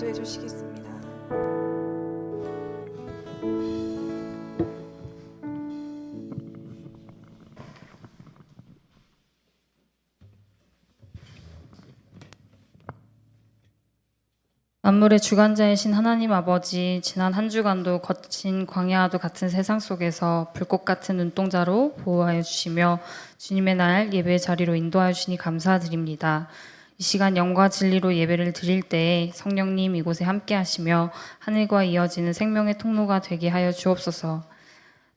기도해 주시겠습니다. 만물의 주관자이신 하나님 아버지, 지난 한 주간도 거친 광야와도 같은 세상 속에서 불꽃 같은 눈동자로 보호하여 주시며 주님의 날 예배의 자리로 인도하여 주시니 감사드립니다. 이 시간 영과 진리로 예배를 드릴 때에 성령님 이곳에 함께 하시며 하늘과 이어지는 생명의 통로가 되게 하여 주옵소서.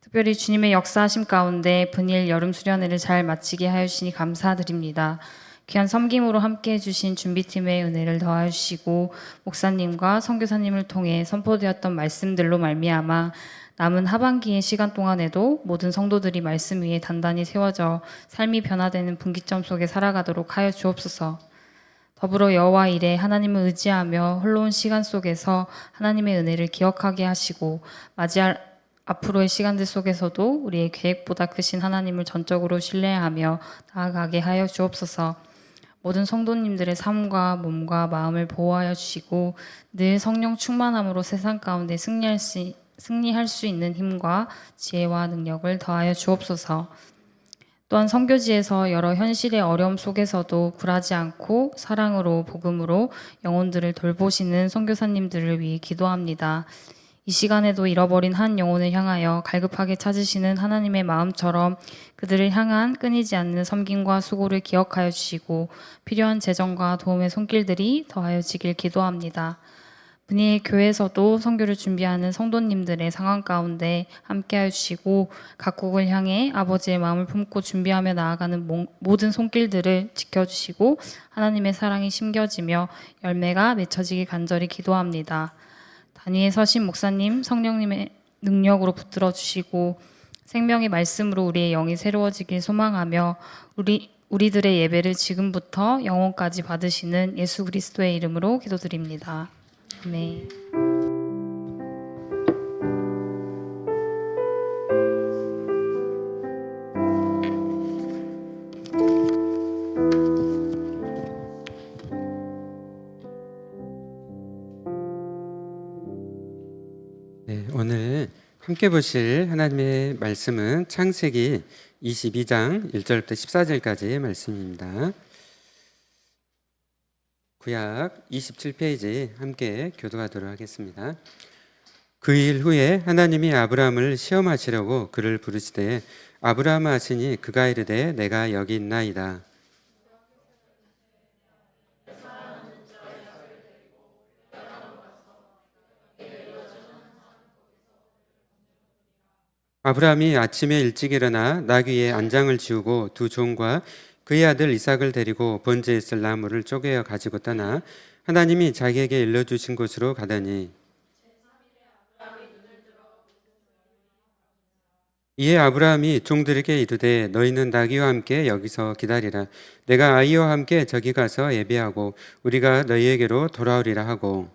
특별히 주님의 역사하심 가운데 분일 여름 수련회를 잘 마치게 하여 주시니 감사드립니다. 귀한 섬김으로 함께 해주신 준비팀의 은혜를 더하여 주시고 목사님과 선교사님을 통해 선포되었던 말씀들로 말미암아 남은 하반기의 시간 동안에도 모든 성도들이 말씀 위에 단단히 세워져 삶이 변화되는 분기점 속에 살아가도록 하여 주옵소서. 더불어 여호와 일에 하나님을 의지하며 흘러온 시간 속에서 하나님의 은혜를 기억하게 하시고 맞이할 앞으로의 시간들 속에서도 우리의 계획보다 크신 하나님을 전적으로 신뢰하며 나아가게 하여 주옵소서. 모든 성도님들의 삶과 몸과 마음을 보호하여 주시고 늘 성령 충만함으로 세상 가운데 승리할 수 있는 힘과 지혜와 능력을 더하여 주옵소서. 또한 선교지에서 여러 현실의 어려움 속에서도 굴하지 않고 사랑으로 복음으로 영혼들을 돌보시는 선교사님들을 위해 기도합니다. 이 시간에도 잃어버린 한 영혼을 향하여 갈급하게 찾으시는 하나님의 마음처럼 그들을 향한 끊이지 않는 섬김과 수고를 기억하여 주시고 필요한 재정과 도움의 손길들이 더하여지길 기도합니다. 분일 교회에서도 선교를 준비하는 성도님들의 상황 가운데 함께하여 주시고 각국을 향해 아버지의 마음을 품고 준비하며 나아가는 모든 손길들을 지켜주시고 하나님의 사랑이 심겨지며 열매가 맺혀지길 간절히 기도합니다. 단위에 서신 목사님, 성령님의 능력으로 붙들어 주시고 생명의 말씀으로 우리의 영이 새로워지길 소망하며 우리들의 예배를 지금부터 영원까지 받으시는 예수 그리스도의 이름으로 기도드립니다. 아멘. 네, 오늘 함께 보실 하나님의 말씀은 창세기 22장 1절부터 14절까지의 말씀입니다. 구약 27페이지 함께 교도하도록 하겠습니다. 그 일 후에 하나님이 아브라함을 시험하시려고 그를 부르시되 아브라함아 하시니 그가 이르되 내가 여기 있나이다. 아브라함이 아침에 일찍 일어나 나귀의 안장을 지우고 두 종과 그의 아들 이삭을 데리고 번제에 있을 나무를 쪼개어 가지고 떠나 하나님이 자기에게 일러주신 곳으로 가더니 이에 아브라함이 종들에게 이르되 너희는 나귀와 함께 여기서 기다리라. 내가 아이와 함께 저기 가서 예배하고 우리가 너희에게로 돌아오리라 하고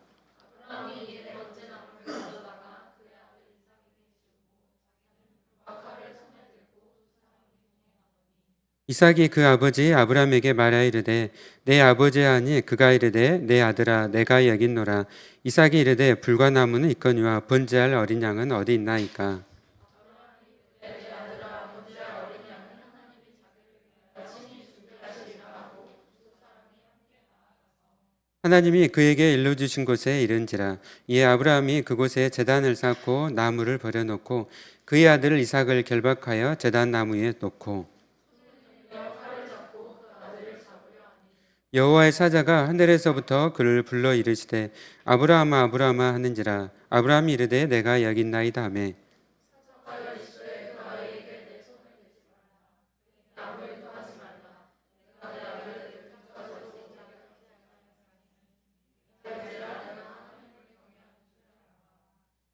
이삭이 그 아버지 아브라함에게 말하여 이르되 내 아버지야 하니 그가 이르되 내 아들아 내가 여기 있노라. 이삭이 이르되 불과 나무는 있거니와 번제할 어린 양은 어디 있나이까. 하나님이 그에게 일러주신 곳에 이른지라. 이에 아브라함이 그곳에 제단을 쌓고 나무를 버려놓고 그의 아들 이삭을 결박하여 제단 나무 위에 놓고 여호와의 사자가 하늘에서부터 그를 불러 이르시되 아브라함아 아브라함아 하는지라. 아브라함이 이르되 내가 여기 있나이다 하며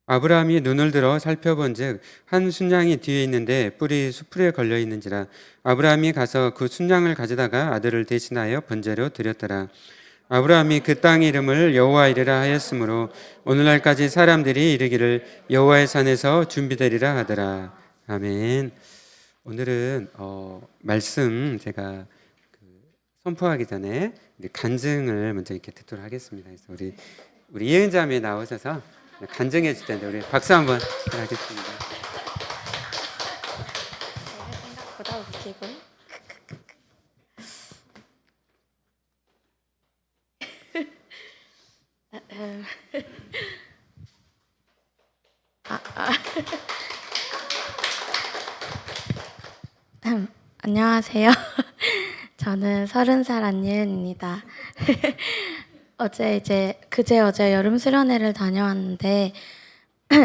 아브라함이 눈을 들어 살펴본즉 한 순양이 뒤에 있는데 뿔이 수풀에 걸려 있는지라. 아브라함이 가서 그 순양을 가져다가 아들을 대신하여 번제로 드렸더라. 아브라함이 그 땅 이름을 여호와 이르라 하였으므로 오늘날까지 사람들이 이르기를 여호와의 산에서 준비되리라 하더라. 아멘. 오늘은 말씀 제가 선포하기 전에 간증을 먼저 이렇게 듣도록 하겠습니다. 그래서 우리 우리 예은자매 나오셔서 간증해 줄 텐데 우리 박수 한번 하겠습니다. 생각보다 웃기고. 안녕하세요. 저는 30살 안예은입니다. 그제 어제 여름 수련회를 다녀왔는데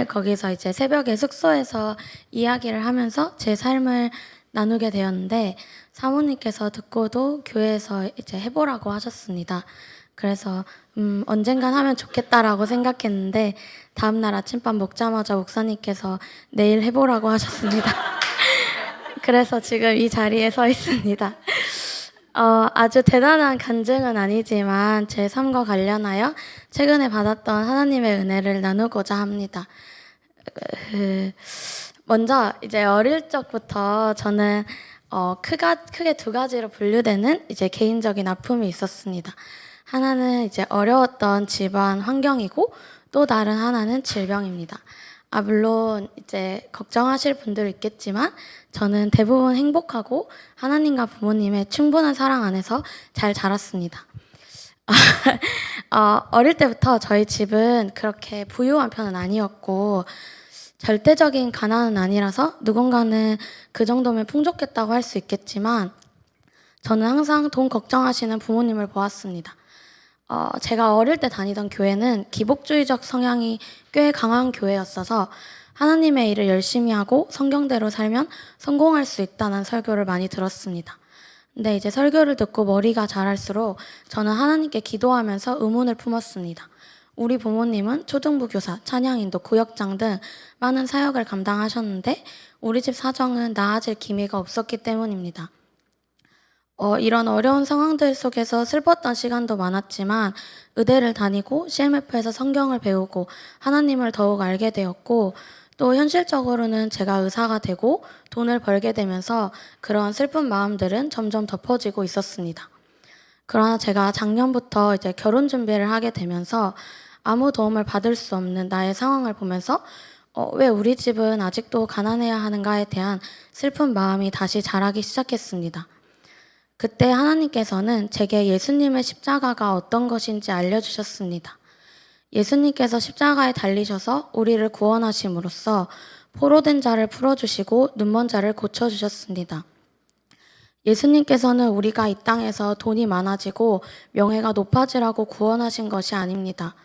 거기서 이제 새벽에 숙소에서 이야기를 하면서 제 삶을 나누게 되었는데 사모님께서 듣고도 교회에서 이제 해보라고 하셨습니다. 그래서 언젠간 하면 좋겠다라고 생각했는데 다음날 아침밥 먹자마자 목사님께서 내일 해보라고 하셨습니다. 그래서 지금 이 자리에 서 있습니다. 아주 대단한 간증은 아니지만 제 삶과 관련하여 최근에 받았던 하나님의 은혜를 나누고자 합니다. 먼저 이제 어릴 적부터 저는 크게 두 가지로 분류되는 이제 개인적인 아픔이 있었습니다. 하나는 이제 어려웠던 집안 환경이고 또 다른 하나는 질병입니다. 물론 이제 걱정하실 분들 있겠지만 저는 대부분 행복하고 하나님과 부모님의 충분한 사랑 안에서 잘 자랐습니다. 어릴 때부터 저희 집은 그렇게 부유한 편은 아니었고 절대적인 가난은 아니라서 누군가는 그 정도면 풍족했다고 할 수 있겠지만 저는 항상 돈 걱정하시는 부모님을 보았습니다. 제가 어릴 때 다니던 교회는 기복주의적 성향이 꽤 강한 교회였어서 하나님의 일을 열심히 하고 성경대로 살면 성공할 수 있다는 설교를 많이 들었습니다. 근데 이제 설교를 듣고 머리가 자랄수록 저는 하나님께 기도하면서 의문을 품었습니다. 우리 부모님은 초등부 교사, 찬양인도, 구역장 등 많은 사역을 감당하셨는데 우리 집 사정은 나아질 기미가 없었기 때문입니다. 이런 어려운 상황들 속에서 슬펐던 시간도 많았지만 의대를 다니고 CMF에서 성경을 배우고 하나님을 더욱 알게 되었고 또 현실적으로는 제가 의사가 되고 돈을 벌게 되면서 그런 슬픈 마음들은 점점 덮어지고 있었습니다. 그러나 제가 작년부터 이제 결혼 준비를 하게 되면서 아무 도움을 받을 수 없는 나의 상황을 보면서 왜 우리 집은 아직도 가난해야 하는가에 대한 슬픈 마음이 다시 자라기 시작했습니다. 그때 하나님께서는 제게 예수님의 십자가가 어떤 것인지 알려주셨습니다. 예수님께서 십자가에 달리셔서 우리를 구원하심으로써 포로된 자를 풀어주시고 눈먼 자를 고쳐주셨습니다. 예수님께서는 우리가 이 땅에서 돈이 많아지고 명예가 높아지라고 구원하신 것이 아닙니다.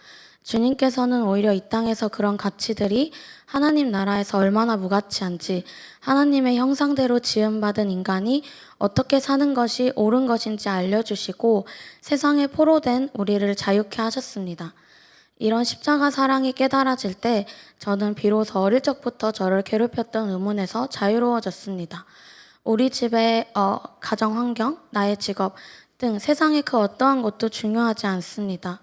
주님께서는 오히려 이 땅에서 그런 가치들이 하나님 나라에서 얼마나 무가치한지 하나님의 형상대로 지음받은 인간이 어떻게 사는 것이 옳은 것인지 알려주시고 세상에 포로된 우리를 자유케 하셨습니다. 이런 십자가 사랑이 깨달아질 때 저는 비로소 어릴 적부터 저를 괴롭혔던 의문에서 자유로워졌습니다. 우리 집의 가정 환경, 나의 직업 등 세상의 그 어떠한 것도 중요하지 않습니다.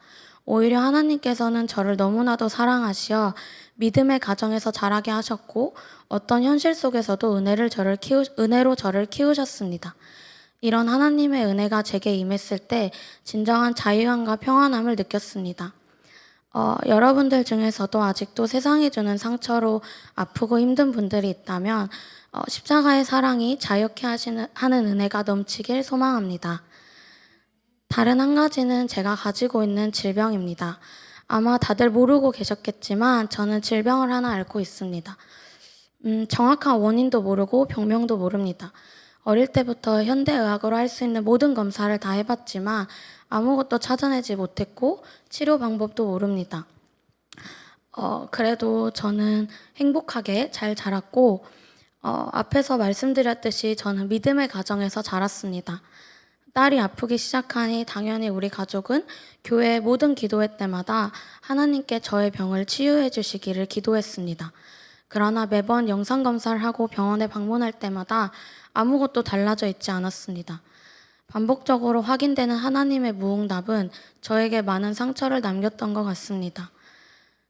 오히려 하나님께서는 저를 너무나도 사랑하시어 믿음의 가정에서 자라게 하셨고 어떤 현실 속에서도 은혜로 저를 키우셨습니다. 이런 하나님의 은혜가 제게 임했을 때 진정한 자유함과 평안함을 느꼈습니다. 여러분들 중에서도 아직도 세상이 주는 상처로 아프고 힘든 분들이 있다면 십자가의 사랑이 자유케 하는 은혜가 넘치길 소망합니다. 다른 한 가지는 제가 가지고 있는 질병입니다. 아마 다들 모르고 계셨겠지만 저는 질병을 하나 앓고 있습니다. 정확한 원인도 모르고 병명도 모릅니다. 어릴 때부터 현대의학으로 할 수 있는 모든 검사를 다 해봤지만 아무것도 찾아내지 못했고 치료 방법도 모릅니다. 그래도 저는 행복하게 잘 자랐고 앞에서 말씀드렸듯이 저는 믿음의 가정에서 자랐습니다. 딸이 아프기 시작하니 당연히 우리 가족은 교회 모든 기도회 때마다 하나님께 저의 병을 치유해 주시기를 기도했습니다. 그러나 매번 영상검사를 하고 병원에 방문할 때마다 아무것도 달라져 있지 않았습니다. 반복적으로 확인되는 하나님의 무응답은 저에게 많은 상처를 남겼던 것 같습니다.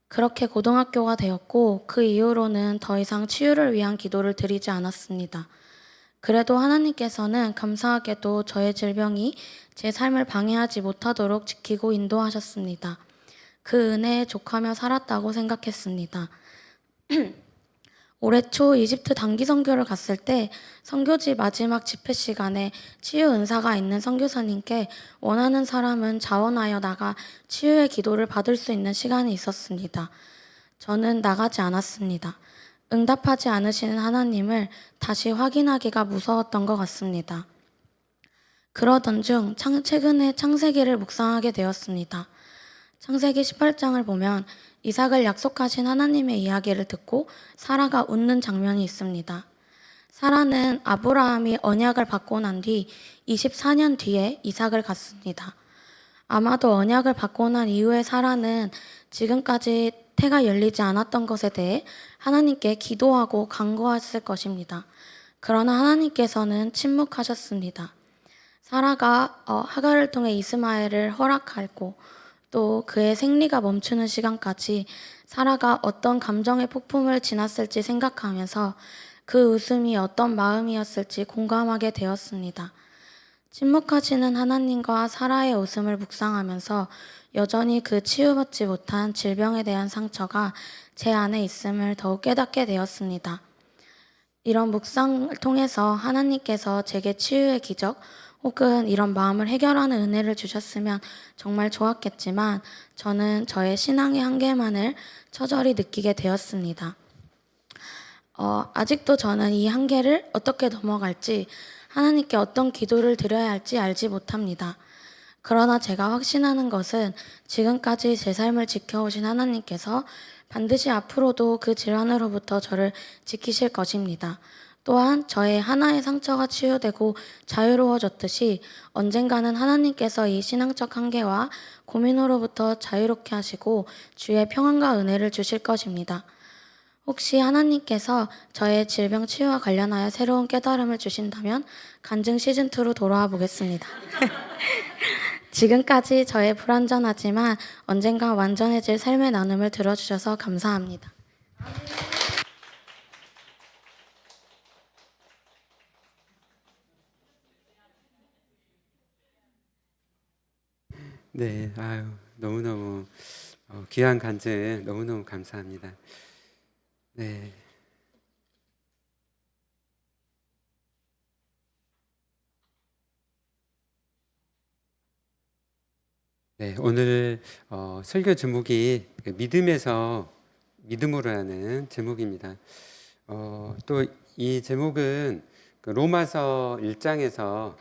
그렇게 고등학교가 되었고 그 이후로는 더 이상 치유를 위한 기도를 드리지 않았습니다. 그래도 하나님께서는 감사하게도 저의 질병이 제 삶을 방해하지 못하도록 지키고 인도하셨습니다. 그 은혜에 족하며 살았다고 생각했습니다. 올해 초 이집트 단기 선교를 갔을 때 선교지 마지막 집회 시간에 치유 은사가 있는 선교사님께 원하는 사람은 자원하여 나가 치유의 기도를 받을 수 있는 시간이 있었습니다. 저는 나가지 않았습니다. 응답하지 않으시는 하나님을 다시 확인하기가 무서웠던 것 같습니다. 그러던 중 최근에 창세기를 묵상하게 되었습니다. 창세기 18장을 보면 이삭을 약속하신 하나님의 이야기를 듣고 사라가 웃는 장면이 있습니다. 사라는 아브라함이 언약을 받고 난 뒤 24년 뒤에 이삭을 갖습니다. 아마도 언약을 받고 난 이후에 사라는 지금까지 태가 열리지 않았던 것에 대해 하나님께 기도하고 간구했을 것입니다. 그러나 하나님께서는 침묵하셨습니다. 사라가 하갈을 통해 이스마엘을 허락하고 또 그의 생리가 멈추는 시간까지 사라가 어떤 감정의 폭풍을 지났을지 생각하면서 그 웃음이 어떤 마음이었을지 공감하게 되었습니다. 침묵하시는 하나님과 사라의 웃음을 묵상하면서 여전히 그 치유받지 못한 질병에 대한 상처가 제 안에 있음을 더욱 깨닫게 되었습니다. 이런 묵상을 통해서 하나님께서 제게 치유의 기적 혹은 이런 마음을 해결하는 은혜를 주셨으면 정말 좋았겠지만 저는 저의 신앙의 한계만을 처절히 느끼게 되었습니다. 아직도 저는 이 한계를 어떻게 넘어갈지 하나님께 어떤 기도를 드려야 할지 알지 못합니다. 그러나 제가 확신하는 것은 지금까지 제 삶을 지켜오신 하나님께서 반드시 앞으로도 그 질환으로부터 저를 지키실 것입니다. 또한 저의 하나의 상처가 치유되고 자유로워졌듯이 언젠가는 하나님께서 이 신앙적 한계와 고민으로부터 자유롭게 하시고 주의 평안과 은혜를 주실 것입니다. 혹시 하나님께서 저의 질병 치유와 관련하여 새로운 깨달음을 주신다면 간증 시즌2로 돌아와 보겠습니다. 지금까지 저의 불완전하지만 언젠가 완전해질 삶의 나눔을 들어주셔서 감사합니다. 네, 아유, 너무너무 귀한 간증 너무너무 감사합니다. 네. 네, 오늘 설교 제목이 믿음에서 믿음으로라는 제목입니다. 또 이 제목은 그 로마서 1장에서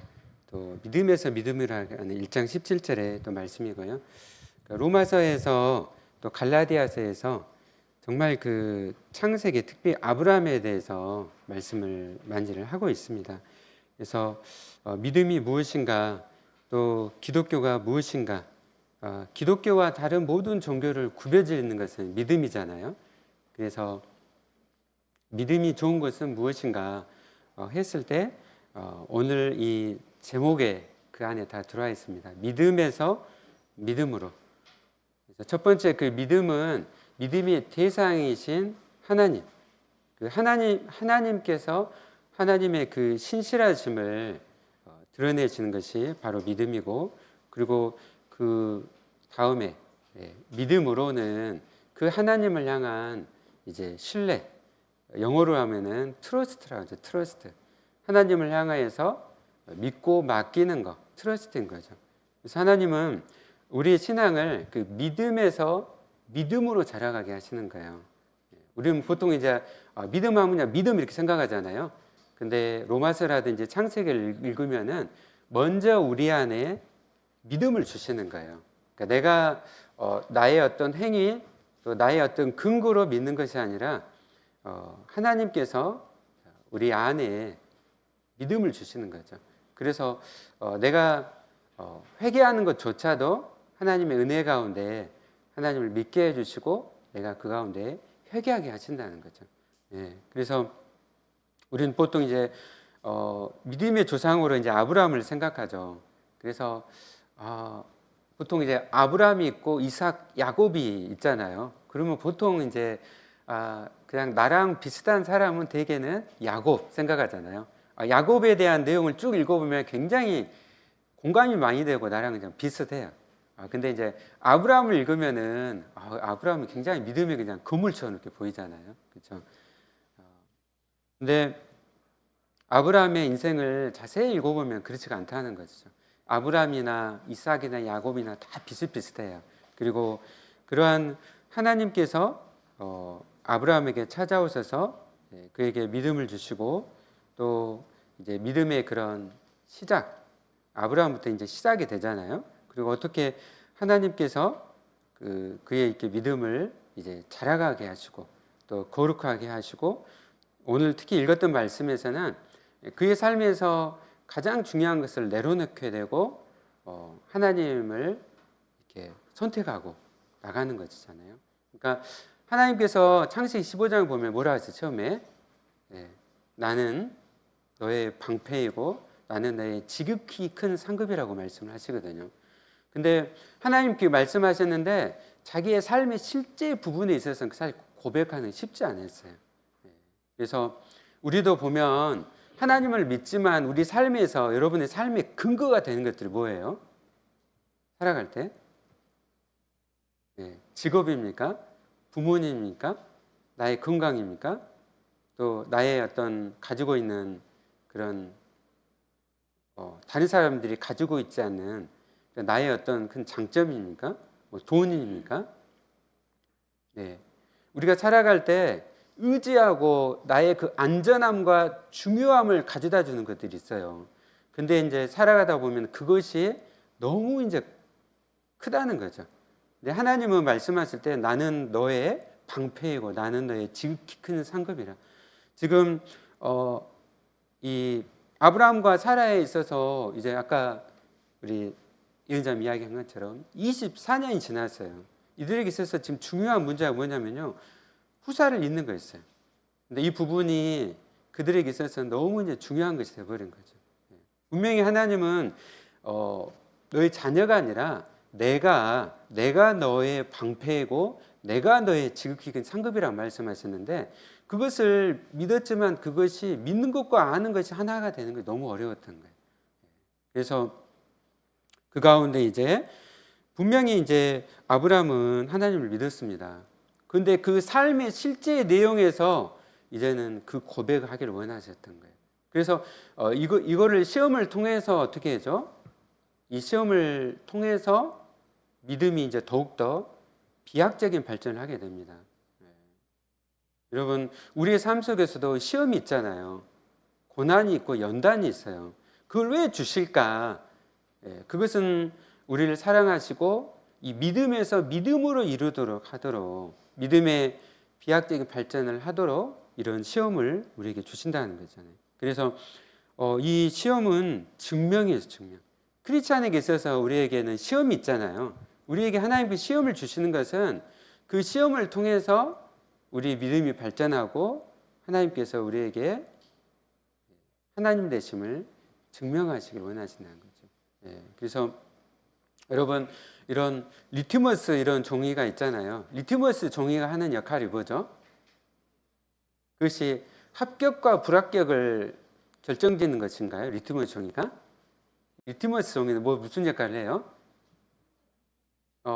또 믿음에서 믿음이라는 1장 17절에 또 말씀이고요. 로마서에서 또 갈라디아서에서 정말 그 창세기 특히 아브라함에 대해서 말씀을 많이 하고 있습니다. 그래서 믿음이 무엇인가 또 기독교가 무엇인가 기독교와 다른 모든 종교를 구별짓는 것은 믿음이잖아요. 그래서 믿음이 좋은 것은 무엇인가 했을 때 오늘 이 제목에 그 안에 다 들어와 있습니다. 믿음에서 믿음으로. 그래서 첫 번째 그 믿음은 믿음의 대상이신 하나님. 그 하나님께서 하나님의 그 신실하심을 드러내시는 것이 바로 믿음이고, 그리고 그 다음에 믿음으로는 그 하나님을 향한 이제 신뢰, 영어로 하면은 트러스트라고 하죠. 트러스트. 하나님을 향하여서 믿고 맡기는 것, 트러스트인 거죠. 그래서 하나님은 우리의 신앙을 그 믿음에서 믿음으로 자라가게 하시는 거예요. 우리는 보통 이제 믿음하면 그냥 믿음 이렇게 생각하잖아요. 근데 로마서라든지 창세기를 읽으면은 먼저 우리 안에 믿음을 주시는 거예요. 그러니까 내가 나의 어떤 행위 또 나의 어떤 근거로 믿는 것이 아니라 하나님께서 우리 안에 믿음을 주시는 거죠. 그래서 내가 회개하는 것조차도 하나님의 은혜 가운데 하나님을 믿게 해주시고 내가 그 가운데 회개하게 하신다는 거죠. 예, 그래서 우리는 보통 이제 믿음의 조상으로 이제 아브라함을 생각하죠. 그래서 보통 이제 아브라함이 있고 이삭, 야곱이 있잖아요. 그러면 보통 이제 그냥 나랑 비슷한 사람은 대개는 야곱 생각하잖아요. 야곱에 대한 내용을 쭉 읽어보면 굉장히 공감이 많이 되고 나랑 그냥 비슷해요. 근데 이제 아브라함을 읽으면은 아브라함은 굉장히 믿음이 그냥 거물처럼 이렇게 보이잖아요. 그렇죠? 근데 아브라함의 인생을 자세히 읽어보면 그렇지가 않다는 거죠. 아브라함이나 이삭이나 야곱이나 다 비슷비슷해요. 그리고 그러한 하나님께서 아브라함에게 찾아오셔서 그에게 믿음을 주시고 또 이제 믿음의 그런 시작, 아브라함부터 이제 시작이 되잖아요. 그리고 어떻게 하나님께서 그의 이렇게 믿음을 이제 자라가게 하시고 또 거룩하게 하시고, 오늘 특히 읽었던 말씀에서는 그의 삶에서 가장 중요한 것을 내려놓게 되고 하나님을 이렇게 선택하고 나가는 것이잖아요. 그러니까 하나님께서 창세기 15장을 보면 뭐라 하죠? 처음에 나는 너의 방패이고 나는 너의 지극히 큰 상급이라고 말씀을 하시거든요. 근데 하나님께 말씀하셨는데 자기의 삶의 실제 부분에 있어서는 사실 고백하는 게 쉽지 않았어요. 그래서 우리도 보면 하나님을 믿지만 우리 삶에서 여러분의 삶의 근거가 되는 것들이 뭐예요? 살아갈 때 직업입니까? 부모님입니까? 나의 건강입니까? 또 나의 어떤 가지고 있는 그런 다른 사람들이 가지고 있지 않는 나의 어떤 큰 장점입니까? 뭐 돈입니까? 우리가 살아갈 때 의지하고 나의 그 안전함과 중요함을 가져다 주는 것들이 있어요. 근데 이제 살아가다 보면 그것이 너무 이제 크다는 거죠. 근데 하나님은 말씀하실 때 나는 너의 방패이고 나는 너의 지극히 큰 상급이라. 지금 이 아브라함과 사라에 있어서 이제 아까 우리 이은자님 이야기한 것처럼 24년이 지났어요. 이들에게 있어서 지금 중요한 문제가 뭐냐면요, 후사를 잇는 거였어요. 근데 이 부분이 그들에게 있어서 너무 이제 중요한 것이 되어버린 거죠. 분명히 하나님은 너의 자녀가 아니라 내가 너의 방패이고 내가 너의 지극히 큰 상급이라고 말씀하셨는데, 그것을 믿었지만 그것이 믿는 것과 아는 것이 하나가 되는 게 너무 어려웠던 거예요. 그래서 그 가운데 이제 분명히 이제 아브라함은 하나님을 믿었습니다. 근데 그 삶의 실제 내용에서 이제는 그 고백을 하기를 원하셨던 거예요. 그래서 이거를 시험을 통해서 어떻게 하죠? 이 시험을 통해서 믿음이 이제 더욱더 비약적인 발전을 하게 됩니다. 여러분, 우리의 삶 속에서도 시험이 있잖아요. 고난이 있고 연단이 있어요. 그걸 왜 주실까? 그것은 우리를 사랑하시고 이 믿음에서 믿음으로 이루도록 하도록, 믿음의 비약적인 발전을 하도록 이런 시험을 우리에게 주신다는 거잖아요. 그래서 이 시험은 증명이에요, 증명. 크리스찬에게 있어서 우리에게는 시험이 있잖아요. 우리에게 하나님께서 시험을 주시는 것은 그 시험을 통해서 우리 믿음이 발전하고 하나님께서 우리에게 하나님 되심을 증명하시길 원하신다는 거죠. 그래서 여러분, 이런 리트머스 이런 종이가 있잖아요. 리트머스 종이가 하는 역할이 뭐죠? 그것이 합격과 불합격을 결정짓는 것인가요? 리트머스 종이가? 리트머스 종이는 무슨 역할을 해요?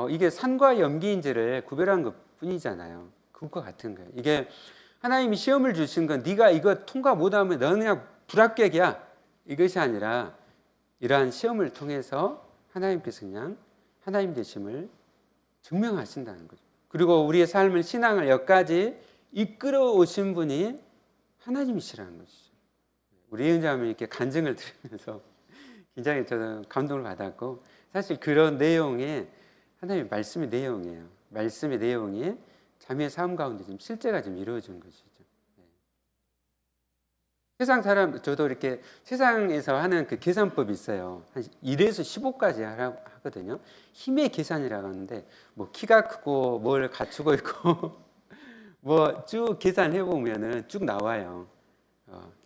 이게 산과 염기인지를 구별한 것 뿐이잖아요. 그것과 같은 거예요. 이게 하나님이 시험을 주신 건 네가 이거 통과 못하면 너는 그냥 불합격이야, 이것이 아니라 이러한 시험을 통해서 하나님께서 그냥 하나님 되심을 증명하신다는 거죠. 그리고 우리의 삶을, 신앙을 여기까지 이끌어 오신 분이 하나님이시라는 것이죠. 우리 예언자님이 이렇게 간증을 들으면서 굉장히 저는 감동을 받았고, 사실 그런 내용이 하나님의 말씀의 내용이에요. 말씀의 내용이 자매의 삶 가운데 좀 실제가 좀 이루어진 것이죠. 세상 사람, 저도 이렇게 세상에서 하는 그 계산법이 있어요. 한 1에서 15까지 하거든요. 힘의 계산이라고 하는데, 뭐 키가 크고 뭘 갖추고 있고 뭐 쭉 계산해 보면은 쭉 나와요.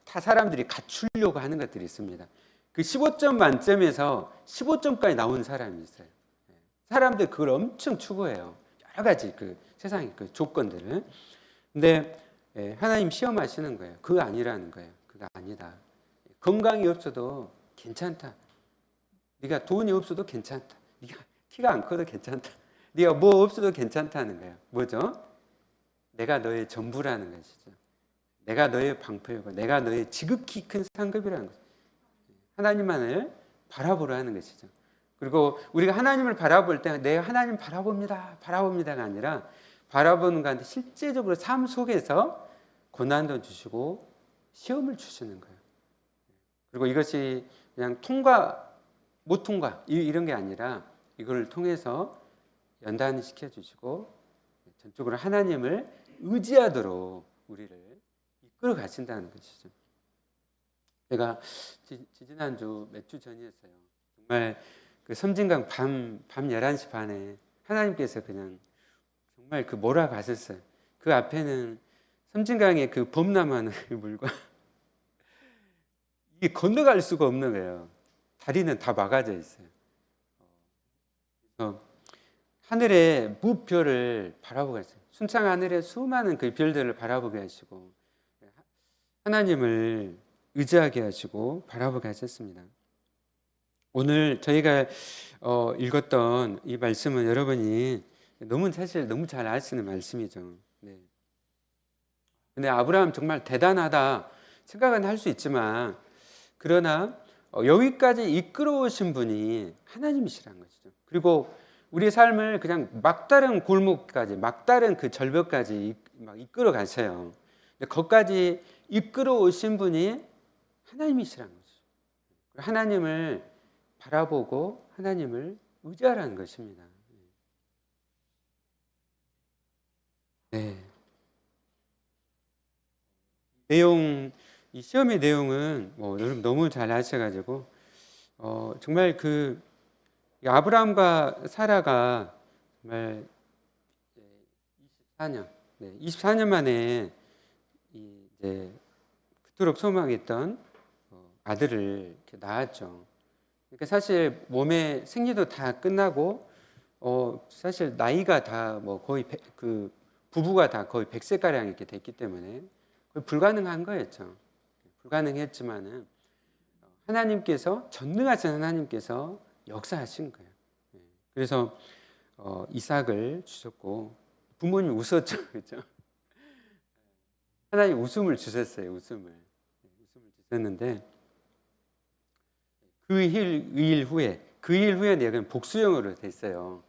다 사람들이 갖추려고 하는 것들이 있습니다. 그 15점 만점에서 15점까지 나온 사람이 있어요. 사람들 그걸 엄청 추구해요. 여러 가지 그 세상의 그 조건들을. 근데 하나님 시험하시는 거예요. 그거 아니라는 거예요. 그거 아니다. 건강이 없어도 괜찮다. 네가 돈이 없어도 괜찮다. 네가 키가 안 커도 괜찮다. 네가 뭐 없어도 괜찮다는 거예요. 뭐죠? 내가 너의 전부라는 것이죠. 내가 너의 방패이고 내가 너의 지극히 큰 상급이라는 거죠. 하나님만을 바라보라 하는 것이죠. 그리고 우리가 하나님을 바라볼 때 내가 하나님 바라봅니다가 아니라 바라보는 가운데 실제적으로 삶 속에서 고난도 주시고 시험을 주시는 거예요. 그리고 이것이 그냥 통과 못 통과 이런 게 아니라 이걸 통해서 연단을 시켜주시고 전적으로 하나님을 의지하도록 우리를 이끌어 가신다는 것이죠. 제가 지지난주 몇 주 전이었어요. 정말 그 섬진강 밤 11시 반에 하나님께서 그냥 정말 그 몰아가셨어요. 그 앞에는 섬진강의 그 범람하는 물과 이게 건너갈 수가 없는 거예요. 다리는 다 막아져 있어요. 그래서 하늘의 무별을 바라보게 하시고 순창 하늘의 수많은 그 별들을 바라보게 하시고 하나님을 의지하게 하시고 바라보게 하셨습니다. 오늘 저희가 읽었던 이 말씀은 여러분이 사실 너무 잘 아시는 말씀이죠. 네. 근데 아브라함 정말 대단하다 생각은 할 수 있지만 그러나 여기까지 이끌어오신 분이 하나님이시라는 것이죠. 그리고 우리의 삶을 그냥 막다른 골목까지, 막다른 그 절벽까지 막 이끌어 가세요. 거기까지 이끌어 오신 분이 하나님이시라는 거죠. 하나님을 바라보고 하나님을 의지하라는 것입니다. 네. 이 시험의 내용은 여러분 너무 잘 아셔가지고 정말 그 아브라함과 사라가 정말 24년 만에 이제 그토록 소망했던 아들을 이렇게 낳았죠. 그러니까 사실 몸의 생리도 다 끝나고 사실 나이가 다 거의 그 부부가 다 거의 100세 가량 이렇게 됐기 때문에 거의 불가능한 거였죠. 불가능했지만은 하나님께서 전능하신 하나님께서 역사하신 거예요. 그래서 이삭을 주셨고 부모님 웃었죠, 그렇죠? 하나님 웃음을 주셨어요, 웃음을 주셨는데 그 일 후에 내가 복수형으로 됐어요.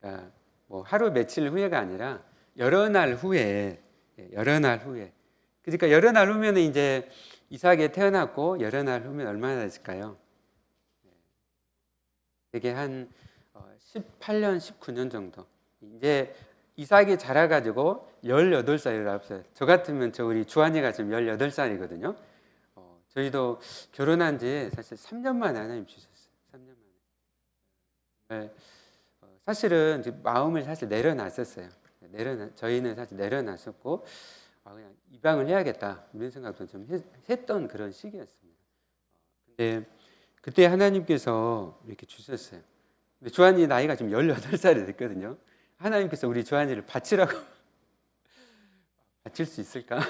그러니까 하루 며칠 후에가 아니라 여러 날 후에. 그러니까 여러 날 후면 이제 이삭이 태어났고 여러 날 후면 얼마나 됐을까요? 되게 한 18년, 19년 정도. 이제 이삭이 자라가지고 18살이 없어요. 저 같으면 우리 주한이가 지금 18살이거든요. 저희도 결혼한 지 사실 3년 만에 하나님 주셨어요. 3년 만에. 사실은 마음을 사실 내려놨었어요. 저희는 사실 내려놨었고 그냥 입양을 해야겠다 이런 생각도 좀 했던 그런 시기였습니다. 근데 그때 하나님께서 이렇게 주셨어요. 근데 주한이 나이가 지금 18살이 됐거든요. 하나님께서 우리 주한이를 바치라고 바칠 수 있을까?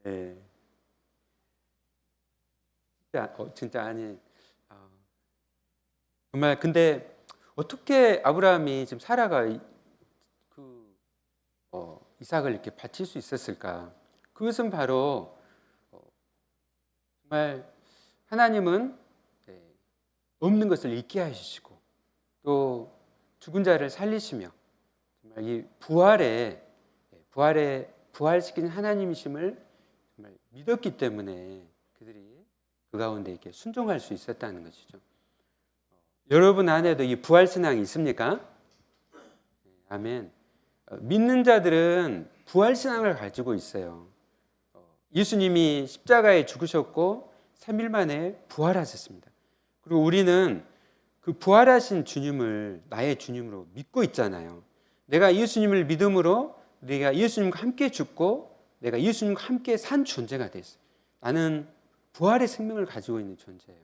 네. 진짜 아니. 정말 근데 어떻게 아브라함이 지금 사라가 이삭을 이렇게 바칠 수 있었을까? 그것은 바로 정말 하나님은 없는 것을 있게 하시고 또 죽은 자를 살리시며 정말 이 부활시키는 하나님이심을 정말 믿었기 때문에 그들이 그 가운데 이렇게 순종할 수 있었다는 것이죠. 여러분 안에도 이 부활 신앙이 있습니까? 아멘. 믿는 자들은 부활 신앙을 가지고 있어요. 예수님이 십자가에 죽으셨고 3일 만에 부활하셨습니다. 그리고 우리는 그 부활하신 주님을 나의 주님으로 믿고 있잖아요. 내가 예수님을 믿음으로 내가 예수님과 함께 죽고 내가 예수님과 함께 산 존재가 됐어요. 나는 부활의 생명을 가지고 있는 존재예요.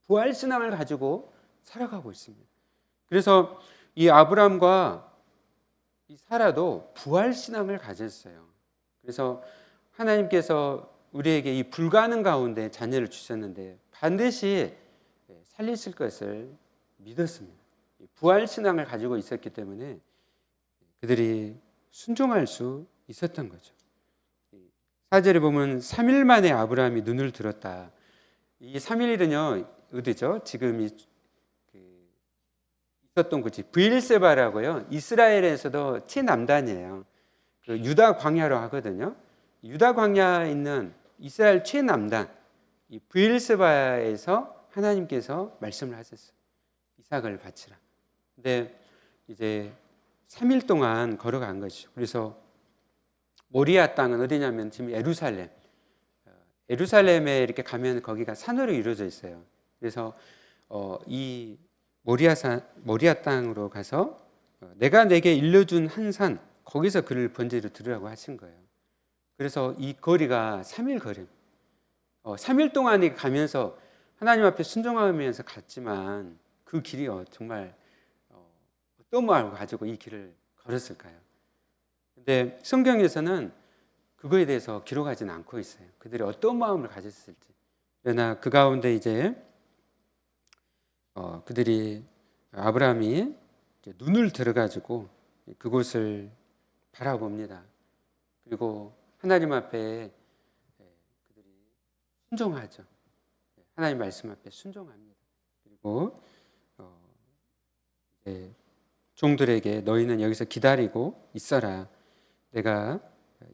부활 신앙을 가지고 살아가고 있습니다. 그래서 이 아브라함과 이 사라도 부활 신앙을 가졌어요. 그래서 하나님께서 우리에게 이 불가능 가운데 자녀를 주셨는데 반드시 살리실 것을 믿었습니다. 부활 신앙을 가지고 있었기 때문에 그들이 순종할 수 있었던 거죠. 4절에 보면 3일 만에 아브라함이 눈을 들었다. 이 3일은요 어디죠? 지금 있었던 곳이 브엘세바라고요. 이스라엘에서도 최남단이에요. 그 유다 광야로 하거든요. 유다 광야에 있는 이스라엘 최남단 이 브엘세바에서 하나님께서 말씀을 하셨어요. 이삭을 바치라. 근데 이제 3일 동안 걸어간 것이죠. 그래서 모리아 땅은 어디냐면 지금 예루살렘. 예루살렘에 이렇게 가면 거기가 산으로 이루어져 있어요. 그래서 이 모리아 땅으로 가서 내가 내게 일러준 한 산 거기서 그를 번제로 드리라고 하신 거예요. 그래서 이 거리가 3일 거리. 3일 동안 가면서 하나님 앞에 순종하면서 갔지만 그 길이 정말 어떤 마음을 가지고 이 길을 걸었을까요? 근데 성경에서는 그거에 대해서 기록하지는 않고 있어요. 그들이 어떤 마음을 가졌을지. 그러나 그 가운데 이제 그들이 아브라함이 이제 눈을 들어가지고 그곳을 바라봅니다. 그리고 하나님 앞에 그들이 순종하죠. 하나님 말씀 앞에 순종합니다. 그리고 이제 종들에게 너희는 여기서 기다리고 있어라. 내가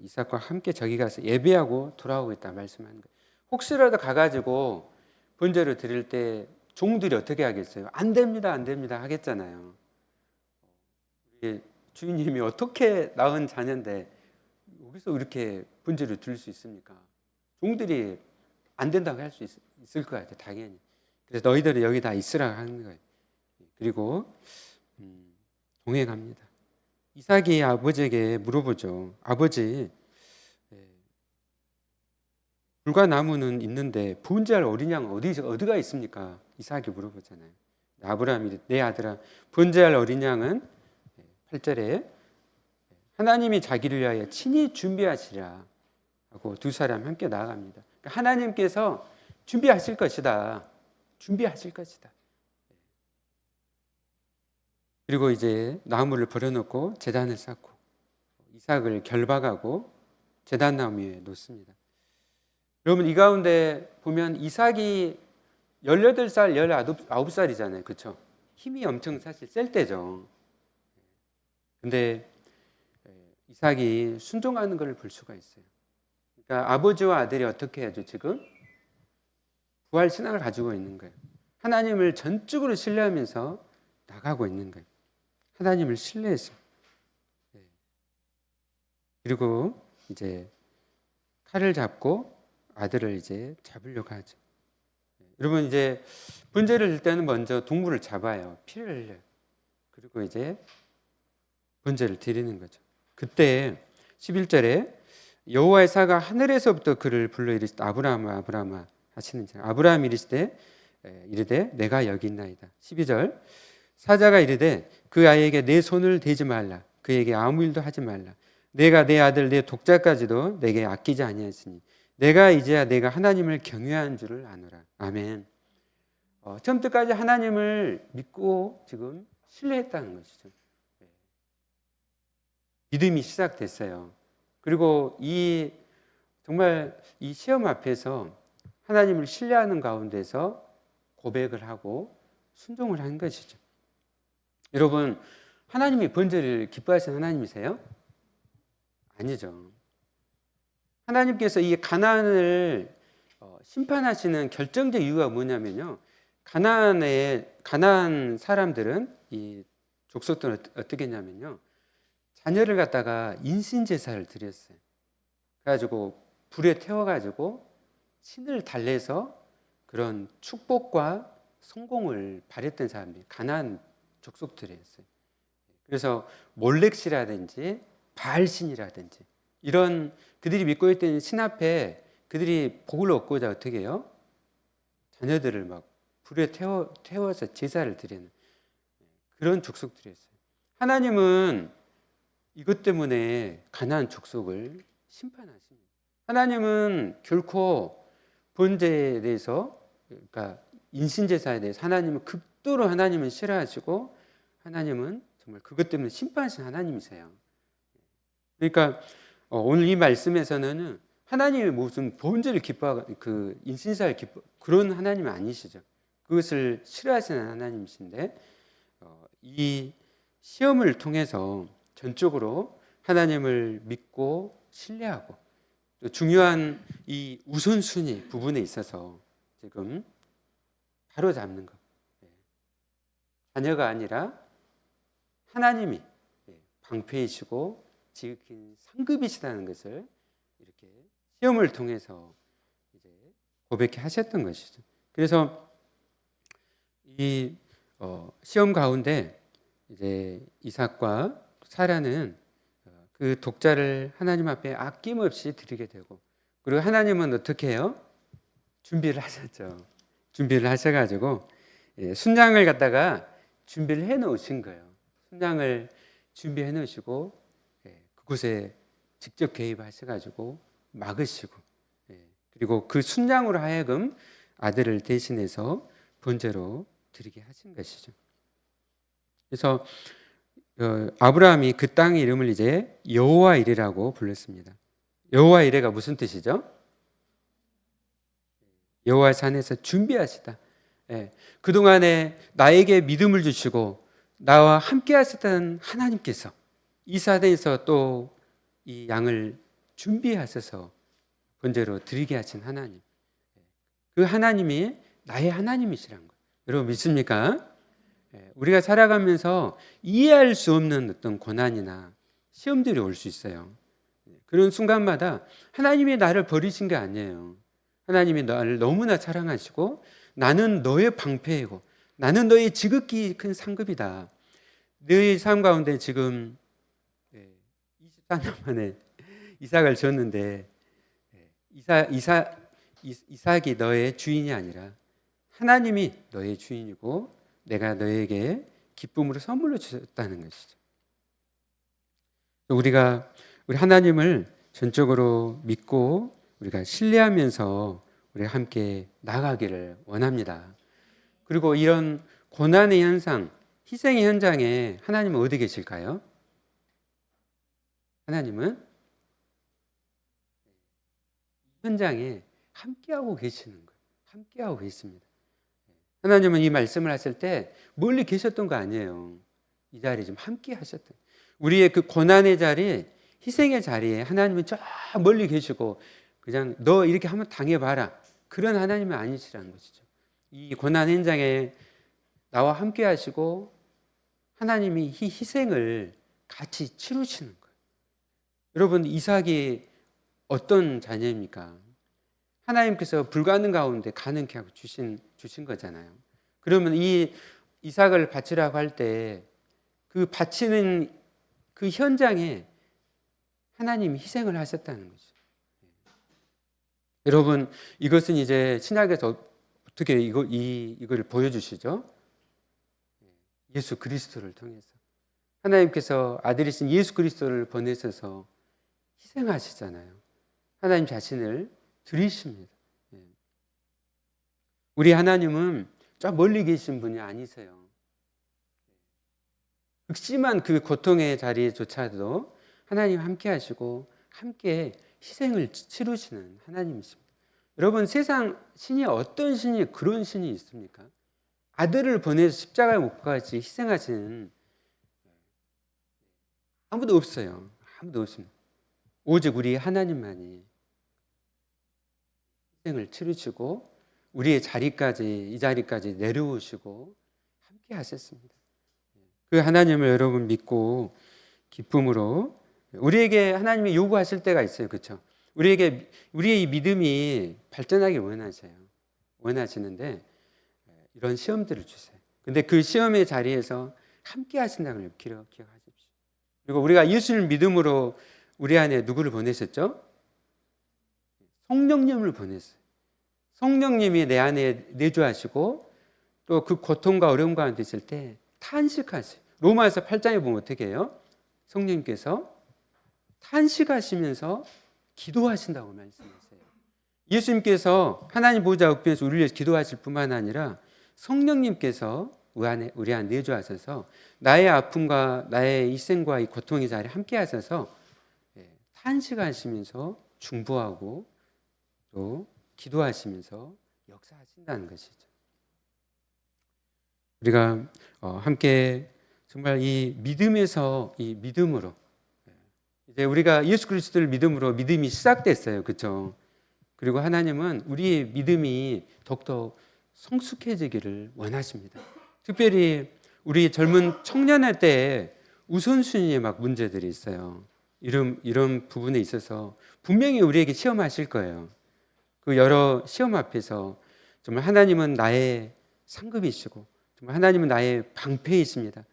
이삭과 함께 저기 가서 예배하고 돌아오겠다 말씀하는 거예요. 혹시라도 가가지고 번제를 드릴 때 종들이 어떻게 하겠어요? 안 됩니다, 안 됩니다 하겠잖아요. 주인님이 어떻게 낳은 자녀인데 여기서 이렇게 번제를 드릴 수 있습니까? 종들이 안 된다고 할 수 있을 것 같아요, 당연히. 그래서 너희들은 여기 다 있으라 하는 거예요. 그리고 동행합니다. 이삭이 아버지에게 물어보죠. 아버지, 불과 나무는 있는데 번제할 어린 양은 어디가 있습니까? 이삭이 물어보잖아요. 아브라함이 내 아들아, 번제할 어린 양은 8절에 하나님이 자기를 위하여 친히 준비하시라 하고 두 사람 함께 나아갑니다. 그러니까 하나님께서 준비하실 것이다. 준비하실 것이다. 그리고 이제 나무를 버려놓고 제단을 쌓고 이삭을 결박하고 제단 나무 위에 놓습니다. 여러분 이 가운데 보면 이삭이 18살, 19살이잖아요. 그렇죠? 힘이 엄청 사실 셀 때죠. 근데 이삭이 순종하는 걸 볼 수가 있어요. 그러니까 아버지와 아들이 어떻게 하죠? 지금 부활 신앙을 가지고 있는 거예요. 하나님을 전적으로 신뢰하면서 나가고 있는 거예요. 하나님을 신뢰했습니다. 그리고 이제 칼을 잡고 아들을 이제 잡으려고 하죠. 여러분 이제 번제를 들 때는 먼저 동물을 잡아요. 피를 흘려요. 그리고 이제 번제를 드리는 거죠. 그때 11절에 여호와의 사가 하늘에서부터 그를 불러 이르시되 아브라함아 아브라함아 하시는지 아브라함이 이르되 내가 여기 있나이다. 12절 사자가 이르되 그 아이에게 내 손을 대지 말라. 그에게 아무 일도 하지 말라. 내가 내 아들 내 독자까지도 내게 아끼지 아니하였으니 내가 이제야 내가 하나님을 경외한 줄을 아노라. 아멘. 처음부터까지 하나님을 믿고 지금 신뢰했다는 것이죠. 믿음이 시작됐어요. 그리고 정말 이 시험 앞에서 하나님을 신뢰하는 가운데서 고백을 하고 순종을 한 것이죠. 여러분, 하나님이 번제를 기뻐하시는 하나님이세요? 아니죠. 하나님께서 이 가나안을 심판하시는 결정적 이유가 뭐냐면요. 가나안 사람들은 이 족속들은 어떻게 했냐면요. 자녀를 갖다가 인신 제사를 드렸어요. 그래가지고 불에 태워가지고 신을 달래서 그런 축복과 성공을 바랬던 사람들이 가나안 족속들이었어요. 그래서 몰렉시라든지 바알신이라든지 이런 그들이 믿고 있던 신 앞에 그들이 복을 얻고자 어떻게 해요? 자녀들을 막 불에 태워서 제사를 드리는 그런 족속들이었어요. 하나님은 이것 때문에 가나안 족속을 심판하십니다. 하나님은 결코 번제에 대해서, 그러니까 인신제사에 대해서 하나님은 극도로 하나님은 싫어하시고 하나님은 정말 그것 때문에 심판하신 하나님이세요. 그러니까 오늘 이 말씀에서는 하나님이 무슨 번제를 기뻐하고 그 인신사를 기뻐 그런 하나님은 아니시죠. 그것을 싫어하시는 하나님이신데 이 시험을 통해서 전적으로 하나님을 믿고 신뢰하고 또 중요한 이 우선순위 부분에 있어서 지금 바로 잡는 것. 자녀가 아니라 하나님이 방패이시고 지극히 상급이시다는 것을 이렇게 시험을 통해서 이제 고백해 하셨던 것이죠. 그래서 이 시험 가운데 이제 이삭과 사라는 그 독자를 하나님 앞에 아낌없이 드리게 되고, 그리고 하나님은 어떻게 해요? 준비를 하셨죠. 준비를 하셔가지고 순양을 갖다가 준비를 해 놓으신 거예요. 순양을 준비해 놓으시고 그곳에 직접 개입하셔가지고 막으시고, 그리고 그 순양으로 하여금 아들을 대신해서 번제로 드리게 하신 것이죠. 그래서 아브라함이 그 땅의 이름을 이제 여호와 이레라고 불렀습니다. 여호와 이레가 무슨 뜻이죠? 여호와 산에서 준비하시다. 그동안에 나에게 믿음을 주시고 나와 함께 하셨던 하나님께서 이 산에서 또 이 양을 준비하셔서 번제로 드리게 하신 하나님, 그 하나님이 나의 하나님이시란 거예요. 여러분 믿습니까? 우리가 살아가면서 이해할 수 없는 어떤 고난이나 시험들이 올 수 있어요. 그런 순간마다 하나님이 나를 버리신 게 아니에요. 하나님이 나를 너무나 사랑하시고 나는 너의 방패이고 나는 너의 지극히 큰 상급이다. 너의 삶 가운데 지금 24년 만에 이삭을 줬는데 이삭이 너의 주인이 아니라 하나님이 너의 주인이고 내가 너에게 기쁨으로 선물로 주셨다는 것이죠. 우리 하나님을 전적으로 믿고 우리가 신뢰하면서 우리가 함께 나가기를 원합니다. 그리고 이런 고난의 현상, 희생의 현장에 하나님은 어디 계실까요? 하나님은 현장에 함께하고 계시는 거예요. 함께하고 계십니다. 하나님은 이 말씀을 하실 때 멀리 계셨던 거 아니에요. 이 자리에 좀 함께 하셨던. 우리의 그 고난의 자리, 희생의 자리에 하나님은 저 멀리 계시고 그냥 너 이렇게 한번 당해봐라. 그런 하나님은 아니시라는 것이죠. 이 고난 현장에 나와 함께 하시고 하나님이 이 희생을 같이 치루시는 거예요. 여러분 이삭이 어떤 자녀입니까? 하나님께서 불가능 가운데 가능케 하고 주신 거잖아요. 그러면 이 이삭을 바치라고 할 때 그 바치는 그 현장에 하나님이 희생을 하셨다는 거죠. 여러분 이것은 이제 신약에서 어떻게 이걸 보여주시죠? 예수 그리스도를 통해서 하나님께서 아들이신 예수 그리스도를 보내셔서 희생하시잖아요. 하나님 자신을 드리십니다. 우리 하나님은 저 멀리 계신 분이 아니세요. 극심한 그 고통의 자리에조차도 하나님 함께 하시고 함께 희생을 치르시는 하나님이십니다. 여러분 세상 신이 어떤 신이 그런 신이 있습니까? 아들을 보내서 십자가에 못 박아서 희생하시는 아무도 없어요. 아무도 없습니다. 오직 우리 하나님만이 희생을 치르시고 우리의 자리까지 이 자리까지 내려오시고 함께 하셨습니다. 그 하나님을 여러분 믿고 기쁨으로 우리에게 하나님이 요구하실 때가 있어요. 그렇죠? 우리에게 우리의 이 믿음이 발전하기 원하시는데 이런 시험들을 주세요. 근데 그 시험의 자리에서 함께 하신다는 걸 기억하십시오. 그리고 우리가 예수를 믿음으로 우리 안에 누구를 보내셨죠? 성령님을 보냈어요. 성령님이 내 안에 내주하시고 또 그 고통과 어려움 가운데 있을 때 탄식하세요. 로마에서 8장에 보면 어떻게 해요? 성령님께서 탄식하시면서 기도하신다고 말씀하세요. 예수님께서 하나님 보좌 우편에서 우리를 위해서 기도하실 뿐만 아니라 성령님께서 우리 안 내주하셔서 나의 아픔과 나의 희생과 이 고통의 자리에 함께 하셔서 탄식하시면서 중보하고 또 기도하시면서 역사하신다는 것이죠. 우리가 함께 정말 이 믿음에서 이 믿음으로 이제 우리가 예수 그리스도를 믿음으로 믿음이 시작됐어요. 그렇죠? 그리고 하나님은 우리의 믿음이 더욱더 성숙해지기를 원하십니다. 특별히 우리 젊은 청년의 때에 우선순위에 막 문제들이 있어요. 이런 부분에 있어서 분명히 우리에게 시험하실 거예요. 그 여러 시험 앞에서 정말 하나님은 나의 상급이시고 정말 하나님은 나의 방패이십니다.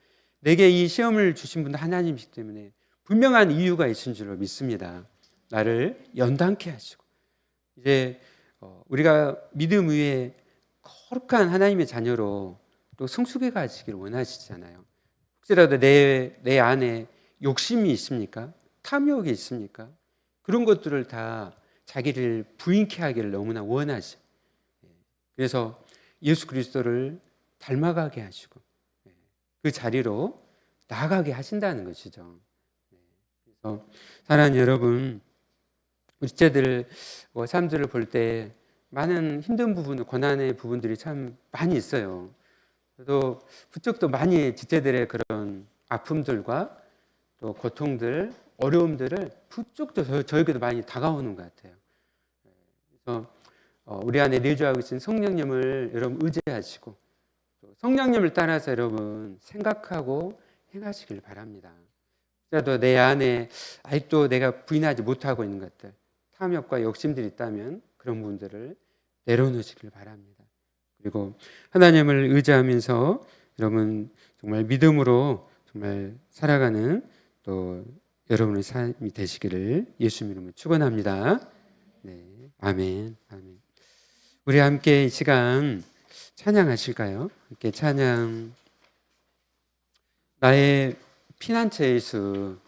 내게 이 시험을 주신 분도 하나님이시기 때문에 분명한 이유가 있은 줄로 믿습니다. 나를 연단케 하시고 이제 우리가 믿음 위에 거룩한 하나님의 자녀로 또 성숙해 가시기를 원하시잖아요. 혹시라도 내 안에 욕심이 있습니까? 탐욕이 있습니까? 그런 것들을 다 자기를 부인케 하기를 너무나 원하셔. 그래서 예수 그리스도를 닮아가게 하시고 그 자리로 나아가게 하신다는 것이죠. 그래서 사랑하는 여러분, 우리 지체들 사람들을 볼 때 많은 힘든 부분, 고난의 부분들이 참 많이 있어요. 저도 부쩍 많이 지체들의 그런 아픔들과 또 고통들, 어려움들을 부쩍 저에게도 많이 다가오는 것 같아요. 그래서 우리 안에 내주하고 계신 성령님을 여러분 의지하시고 성령님을 따라서 여러분 생각하고 행하시길 바랍니다. 그래도 내 안에 아직도 내가 부인하지 못하고 있는 것들, 탐욕과 욕심들이 있다면 그런 분들을 내려놓으시길 바랍니다. 그리고 하나님을 의지하면서 여러분 정말 믿음으로 정말 살아가는 또 여러분의 삶이 되시기를 예수님 이름으로 축원합니다. 네, 아멘, 아멘. 우리 함께 이 시간 찬양하실까요? 함께 찬양. 나의 피난처 예수.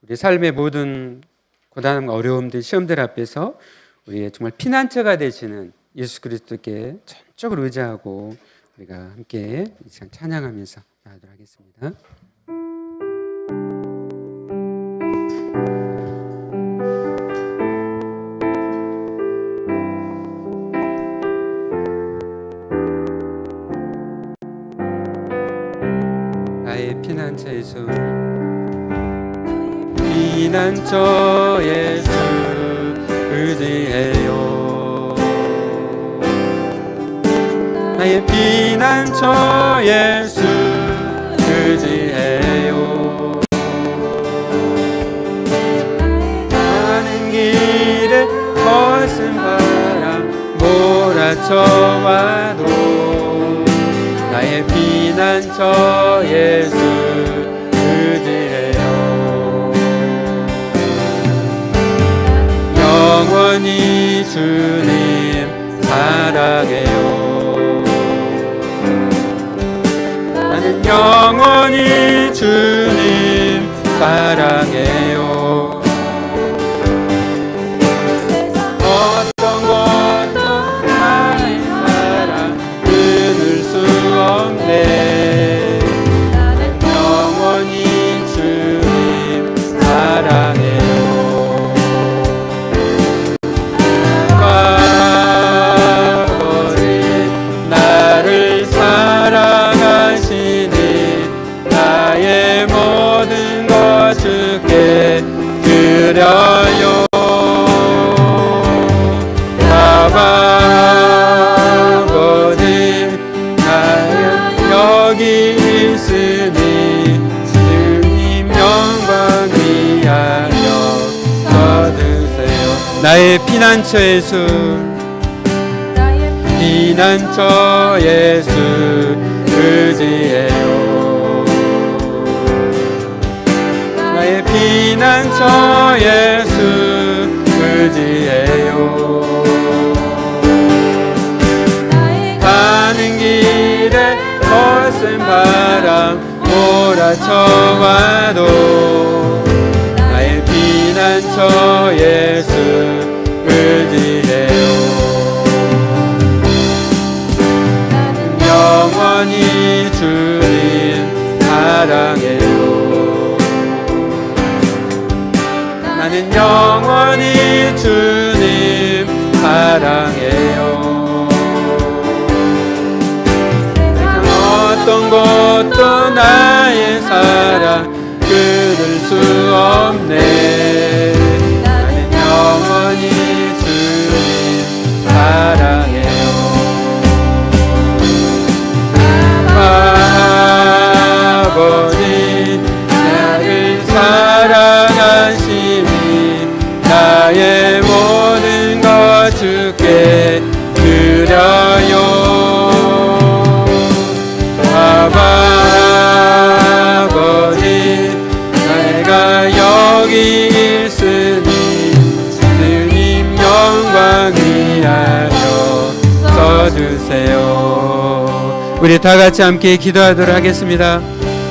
우리 삶의 모든 고단함과 어려움들, 시험들 앞에서 우리의 정말 피난처가 되시는 예수 그리스도께 전적으로 의지하고 우리가 함께 이 시간 찬양하면서 나가도록 하겠습니다. 나의 피난처 예수, 피난처 예수 의지해요. 나의 피난처 예수 의지해요. 가는 길에 거센 바람 몰아쳐와도 나의 피난처 예수 의지해요. 영원히 주님 사랑해요. 나는 영원히 주님 사랑해요. 어떤 것도 나의 사랑 끊을 수 없네. 나는 영원히 주님 사랑해요. 가버린 나를 사랑하시니 나의 모든 것 주께 드려요. 아버지 나는 여기 있으니 주님 영광 위하여 써주세요. 나의 피난처 예수, 피난처 예수 의지해요. 나의 피난처 예수 의지해요. 가는 길에 거센 바람 몰아쳐와도 나의 피난처 예수 의지해요. 영원히 주님 사랑해요. 나는 영원히 주님 사랑해요. 세상 어떤 것도 나의 사랑 끊을 수 없네. 나는 영원히 주님 사랑해요. 아버지 나를 사랑하시니 나의 모든 것 주께 드려요. 아버지 내가 여기 있으니 주님 영광 위하여 써주세요. 우리 다 같이 함께 기도하도록 하겠습니다.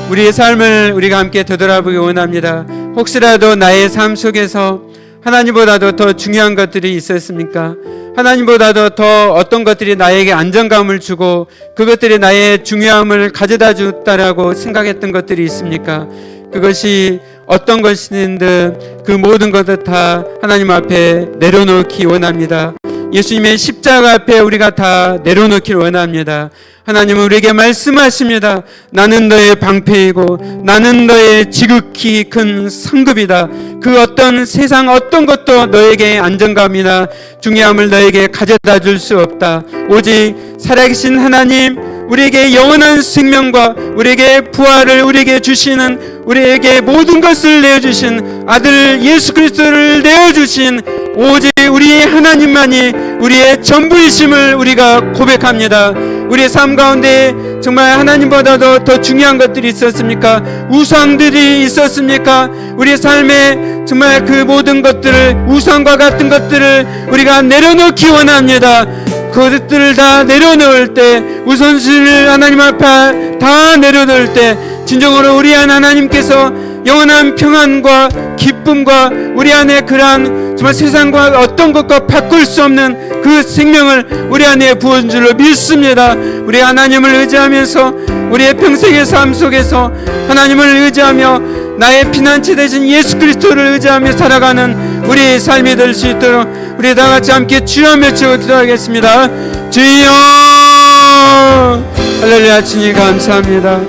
우리의 삶을 우리가 함께 되돌아보기 원합니다. 혹시라도 나의 삶 속에서 하나님보다도 더 중요한 것들이 있었습니까? 하나님보다도 더 어떤 것들이 나에게 안정감을 주고 그것들이 나의 중요함을 가져다 줬다라고 생각했던 것들이 있습니까? 그것이 어떤 것이든 그 모든 것을 다 하나님 앞에 내려놓기 원합니다. 예수님의 십자가 앞에 우리가 다 내려놓기를 원합니다. 하나님은 우리에게 말씀하십니다. 나는 너의 방패이고 나는 너의 지극히 큰 상급이다. 그 어떤 세상 어떤 것도 너에게 안정감이나 중요함을 너에게 가져다 줄 수 없다. 오직 살아계신 하나님, 우리에게 영원한 생명과 우리에게 부활을 우리에게 주시는, 우리에게 모든 것을 내어주신 아들 예수 그리스도를 내어주신 오직 우리의 하나님만이 우리의 전부이심을 우리가 고백합니다. 우리의 삶 가운데 정말 하나님보다도 더 중요한 것들이 있었습니까? 우상들이 있었습니까? 우리의 삶에 정말 그 모든 것들을, 우상과 같은 것들을 우리가 내려놓기 원합니다. 그것들을 다 내려놓을 때, 우선순위를 하나님 앞에 다 내려놓을 때 진정으로 우리 안 하나님께서 영원한 평안과 기쁨과 우리 안에 그러한 정말 세상과 어떤 것과 바꿀 수 없는 그 생명을 우리 안에 부은 줄로 믿습니다. 우리 하나님을 의지하면서 우리의 평생의 삶 속에서 하나님을 의지하며 나의 피난처 되신 예수 그리스도를 의지하며 살아가는 우리의 삶이 될 수 있도록 우리 다 같이 함께 주여 외치고 기도하겠습니다. 주여! 할렐루야. 주님 감사합니다.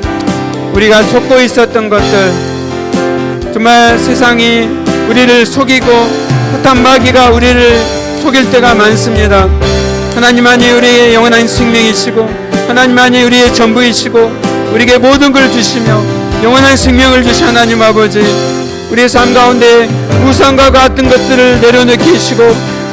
우리가 속고 있었던 것들, 정말 세상이 우리를 속이고 헛한 마귀가 우리를 속일 때가 많습니다. 하나님만이 우리의 영원한 생명이시고 하나님만이 우리의 전부이시고 우리에게 모든 걸 주시며 영원한 생명을 주신 하나님 아버지, 우리의 삶 가운데 우상과 같은 것들을 내려놓게 하시고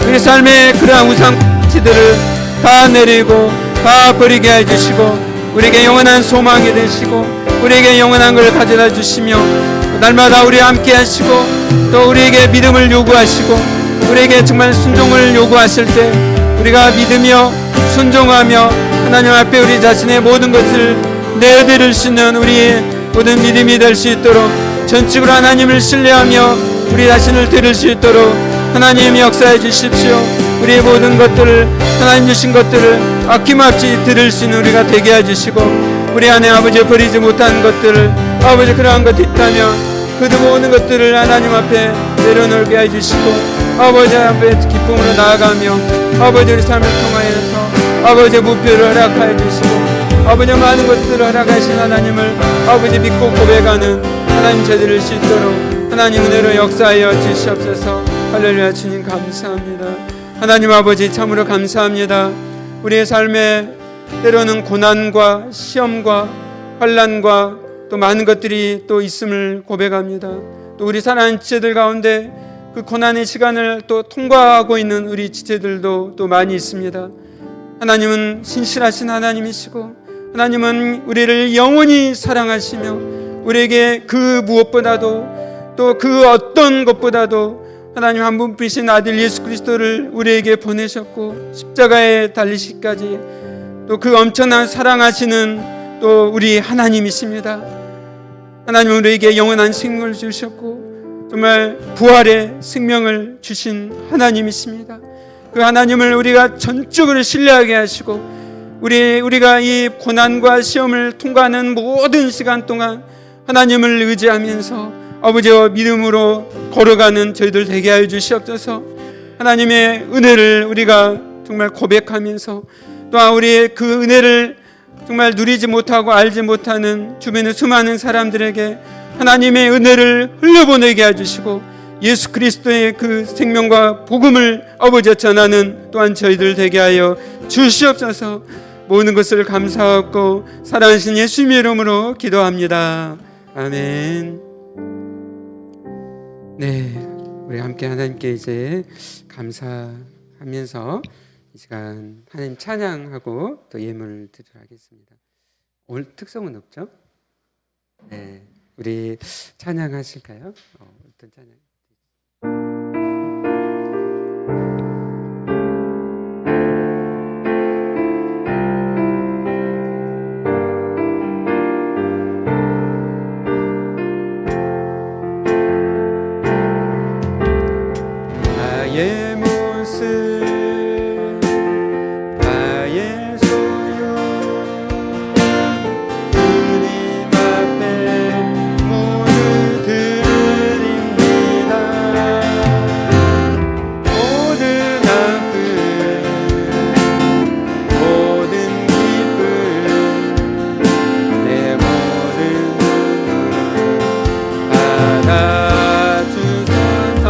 우리 삶의 그러한 우상치들을 다 내리고 다 버리게 해주시고 우리에게 영원한 소망이 되시고 우리에게 영원한 걸 가져다 주시며 날마다 우리 함께 하시고 또 우리에게 믿음을 요구하시고 우리에게 정말 순종을 요구하실 때 우리가 믿으며 순종하며 하나님 앞에 우리 자신의 모든 것을 내어드릴 수 있는 우리의 모든 믿음이 될 수 있도록 전적으로 하나님을 신뢰하며 우리 자신을 드릴 수 있도록 하나님 역사해 주십시오. 우리의 모든 것들을, 하나님 주신 것들을 아낌없이 드릴 수 있는 우리가 되게 해주시고 우리 안에 아버지 버리지 못한 것들을, 아버지 그러한 것이 있다면 그 모든 것들을 하나님 앞에 내려놓게 해주시고 아버지 앞에 기쁨으로 나아가며 아버지 우리 삶을 통하여서 아버지 무표를 허락하여 주시고 아버지 많은 것들을 허락하신 하나님을 아버지 믿고 고백하는 하나님 저들을 수 있도록 하나님 은혜로 역사하여 주시옵소서. 할렐루야. 주님 감사합니다. 하나님 아버지 참으로 감사합니다. 우리의 삶에 때로는 고난과 시험과 환난과 또 많은 것들이 또 있음을 고백합니다. 또 우리 사랑하는 지체들 가운데 그 고난의 시간을 또 통과하고 있는 우리 지체들도 또 많이 있습니다. 하나님은 신실하신 하나님이시고 하나님은 우리를 영원히 사랑하시며 우리에게 그 무엇보다도 또 그 어떤 것보다도 하나님 한 분이신 아들 예수 그리스도를 우리에게 보내셨고 십자가에 달리시기까지 또 그 엄청난 사랑하시는 또 우리 하나님이십니다. 하나님은 우리에게 영원한 생명을 주셨고 정말 부활의 생명을 주신 하나님이십니다. 그 하나님을 우리가 전적으로 신뢰하게 하시고 우리가 이 고난과 시험을 통과하는 모든 시간 동안 하나님을 의지하면서 아버지와 믿음으로 걸어가는 저희들 되게 하여 주시옵소서. 하나님의 은혜를 우리가 정말 고백하면서 또한 우리의 그 은혜를 정말 누리지 못하고 알지 못하는 주변의 수많은 사람들에게 하나님의 은혜를 흘려보내게 해주시고 예수 그리스도의 그 생명과 복음을 아버지와 전하는 또한 저희들 되게 하여 주시옵소서. 모든 것을 감사하고 사랑하신 예수님의 이름으로 기도합니다. 아멘. 네, 우리 함께 하나님께 이제 감사하면서 이 시간 하나님 찬양하고 또 예물을 드리도록 하겠습니다. 오늘 특성은 없죠? 네, 우리 찬양하실까요? 어떤 찬양? 나의 모습 나의 소유 주님 앞에 모두 드립니다. 모든 아픔 모든 기쁨 내 모든 받아주소서.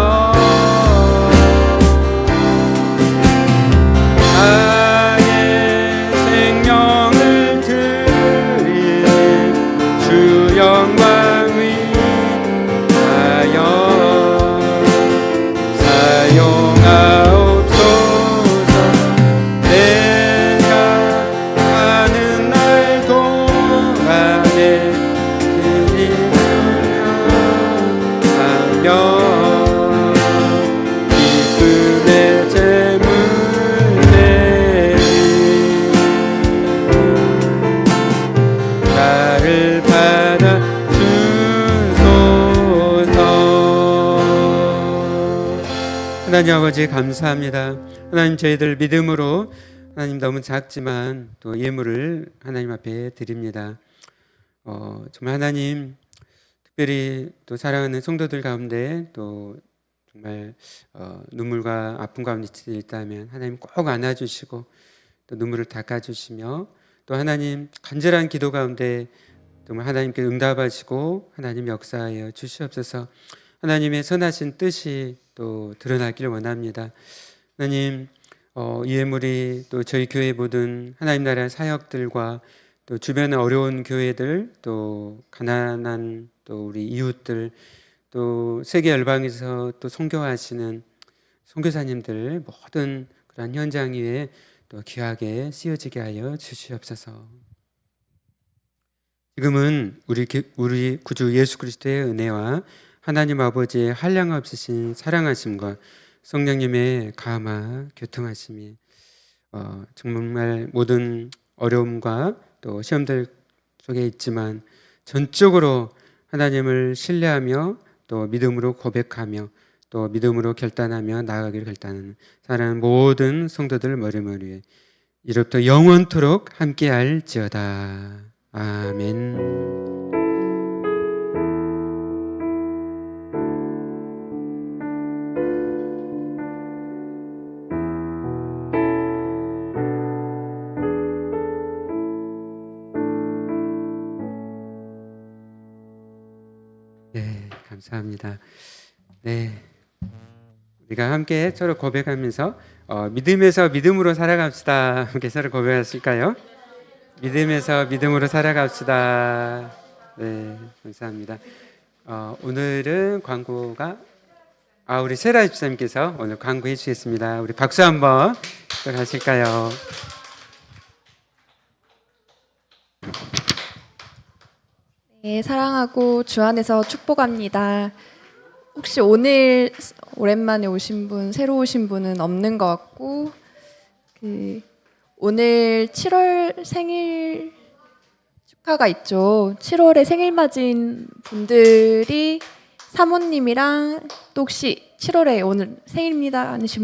하나님 아버지 감사합니다. 하나님 저희들 믿음으로 하나님 너무 작지만 또 예물을 하나님 앞에 드립니다. 정말 하나님 특별히 또 사랑하는 성도들 가운데 또 정말 눈물과 아픔 가운데 있다면 하나님 꼭 안아주시고 또 눈물을 닦아주시며 또 하나님 간절한 기도 가운데 정말 하나님께 응답하시고 하나님 역사하여 주시옵소서. 하나님의 선하신 뜻이 또 드러나기를 원합니다. 하나님 이 예물이 또 저희 교회 모든 하나님 나라의 사역들과 또 주변의 어려운 교회들 또 가난한 또 우리 이웃들 또 세계 열방에서 또 선교하시는 선교사님들 모든 그런 현장 위에 또 귀하게 쓰여지게 하여 주시옵소서. 지금은 우리 구주 예수 그리스도의 은혜와 하나님 아버지의 한량없으신 사랑하심과 성령님의 감화 교통하심이 정말 모든 어려움과 또 시험들 속에 있지만 전적으로 하나님을 신뢰하며 또 믿음으로 고백하며 또 믿음으로 결단하며 나아가기를 결단하는 사랑하는 모든 성도들 머리머리에 이로부터 영원토록 함께할지어다. 아멘. 네, 감사합니다. 네, 우리가 함께 서로 고백하면서 믿음에서 믿음으로 살아갑시다. 함께 서로 고백하실까요? 믿음에서 믿음으로 살아갑시다. 네, 감사합니다. 오늘은 광고가 우리 세라 집사님께서 오늘 광고해 주시겠습니다. 우리 박수 한번 하실까요? 네, 사랑하고 주 안에서 축복합니다. 혹시 오늘 오랜만에 오신 분, 새로 오신 분은 없는 것 같고, 오늘 7월 생일 축하가 있죠. 7월에 생일 맞은 분들이 사모님이랑 또 혹시 7월에 오늘 생일입니다 하신